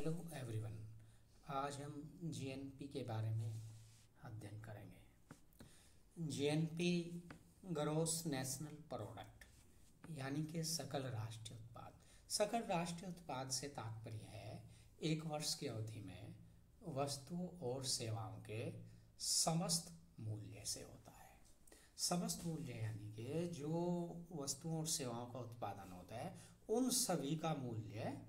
Hello everyone. आज हम GNP के बारे में अध्ययन करेंगे। जीएनपी ग्रॉस नेशनल प्रोडक्ट यानी कि सकल राष्ट्रीय उत्पाद। सकल राष्ट्रीय उत्पाद से तात्पर्य है एक वर्ष की अवधि में वस्तुओं और सेवाओं के समस्त मूल्य से होता है। समस्त मूल्य यानी कि जो वस्तुओं और सेवाओं का उत्पादन होता है उन सभी का मूल्य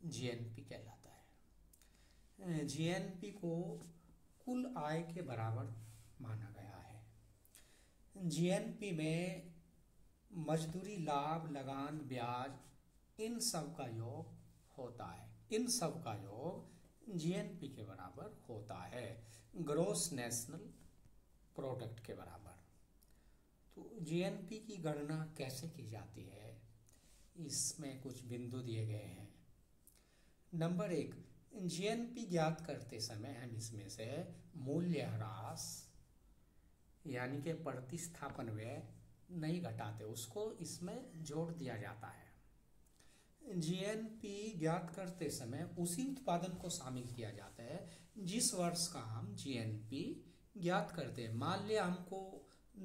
जीएनपी कहलाता है। जीएनपी को कुल आय के बराबर माना गया है। जीएनपी में मजदूरी, लाभ, लगान, ब्याज इन सब का योग होता है। इन सब का योग जीएनपी के बराबर होता है, ग्रॉस नेशनल प्रोडक्ट के बराबर। तो जीएनपी की गणना कैसे की जाती है, इसमें कुछ बिंदु दिए गए हैं। नंबर 1, जीएनपी ज्ञात करते समय हम इसमें से मूल्यह्रास यानी कि प्रतिस्थापन व्यय नहीं घटाते, उसको इसमें जोड़ दिया जाता है। जीएनपी ज्ञात करते समय उसी उत्पादन को शामिल किया जाता है जिस वर्ष का हम जीएनपी ज्ञात करते हैं। मान लिया हमको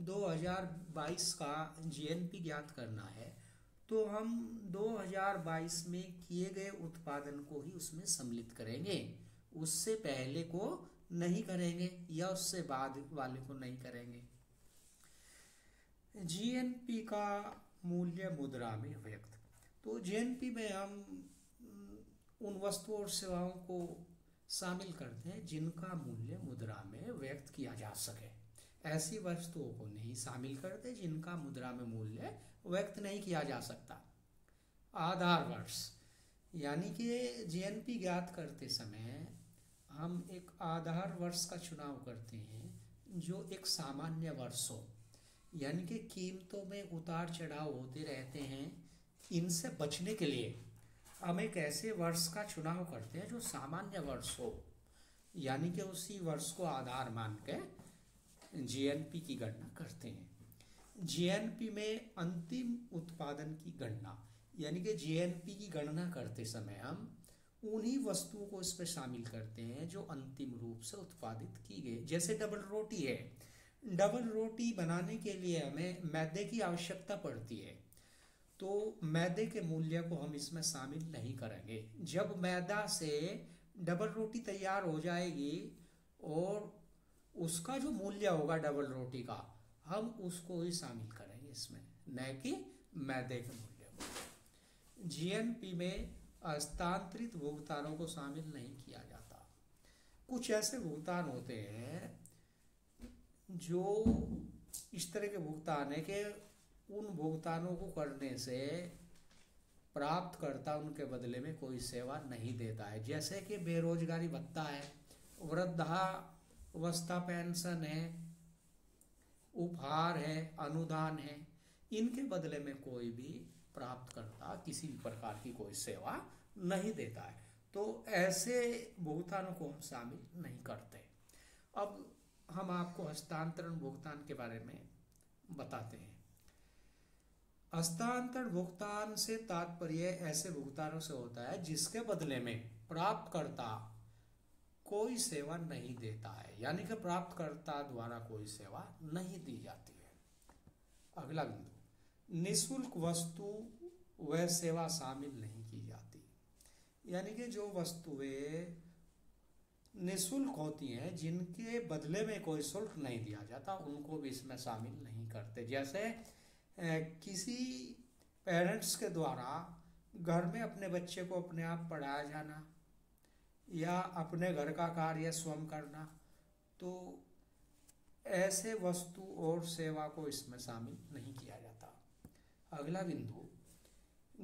2022 का जीएनपी ज्ञात करना है तो हम 2022 में किए गए उत्पादन को ही उसमें सम्मिलित करेंगे, उससे पहले को नहीं करेंगे या उससे बाद वाले को नहीं करेंगे। जीएनपी का मूल्य मुद्रा में व्यक्त। तो जीएनपी में हम उन वस्तुओं और सेवाओं को शामिल करते हैं जिनका मूल्य मुद्रा में व्यक्त किया जा सके। ऐसी वस्तुओं को नहीं शामिल करते जिनका मुद्रा में मूल्य व्यक्त नहीं किया जा सकता। आधार वर्ष यानी कि जीएनपी ज्ञात करते समय हम एक आधार वर्ष का चुनाव करते हैं जो एक सामान्य वर्ष हो, यानी कि कीमतों में उतार चढ़ाव होते रहते हैं। इनसे बचने के लिए हम एक ऐसे वर्ष का चुनाव करते हैं जो सामान्य वर्ष हो, यानी कि उसी वर्ष को आधार मान के जीएनपी की गणना करते हैं। जीएनपी में अंतिम उत्पादन की गणना यानी कि जीएनपी की गणना करते समय हम उन्हीं वस्तुओं को इसमें शामिल करते हैं जो अंतिम रूप से उत्पादित की गई। जैसे डबल रोटी है, डबल रोटी बनाने के लिए हमें मैदे की आवश्यकता पड़ती है, तो मैदे के मूल्य को हम इसमें शामिल नहीं करेंगे। जब मैदा से डबल रोटी तैयार हो जाएगी और उसका जो मूल्य होगा डबल रोटी का, हम उसको ही शामिल करेंगे इसमें, न कि मैदे के मूल्य को। जीएनपी में हस्तांतरित भुगतानों को शामिल नहीं किया जाता। कुछ ऐसे भुगतान होते हैं जो इस तरह के भुगतान है कि उन भुगतानों को करने से प्राप्तकर्ता उनके बदले में कोई सेवा नहीं देता है। जैसे कि बेरोजगारी भत्ता है, वृद्धावस्था पेंशन है, उपहार है, अनुदान है, इनके बदले में कोई भी प्राप्तकर्ता किसी भी प्रकार की कोई सेवा नहीं देता है, तो ऐसे भुगतानों को हम शामिल नहीं करते। अब हम आपको हस्तांतरण भुगतान के बारे में बताते हैं। हस्तांतरण भुगतान से तात्पर्य ऐसे भुगतानों से होता है जिसके बदले में प्राप्तकर्ता कोई सेवा नहीं देता है, यानी कि प्राप्तकर्ता द्वारा कोई सेवा नहीं दी जाती है। अगला बिंदु, निःशुल्क वस्तु व सेवा शामिल नहीं की जाती, यानी कि जो वस्तुएं निःशुल्क होती हैं जिनके बदले में कोई शुल्क नहीं दिया जाता उनको भी इसमें शामिल नहीं करते। जैसे किसी पेरेंट्स के द्वारा घर में अपने बच्चे को अपने आप पढ़ाया जाना या अपने घर का कार्य स्वयं करना, तो ऐसे वस्तु और सेवा को इसमें शामिल नहीं किया जाता। अगला बिंदु,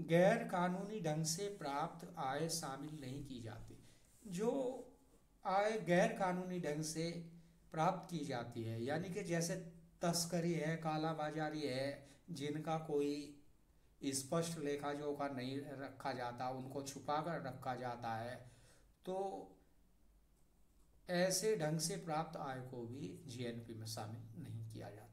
गैर कानूनी ढंग से प्राप्त आय शामिल नहीं की जाती। जो आय गैर कानूनी ढंग से प्राप्त की जाती है, यानी कि जैसे तस्करी है, काला बाजारी है, जिनका कोई स्पष्ट लेखा जोखा नहीं रखा जाता, उनको छुपा कर रखा जाता है, तो ऐसे ढंग से प्राप्त आय को भी जीएनपी में शामिल नहीं किया जाता।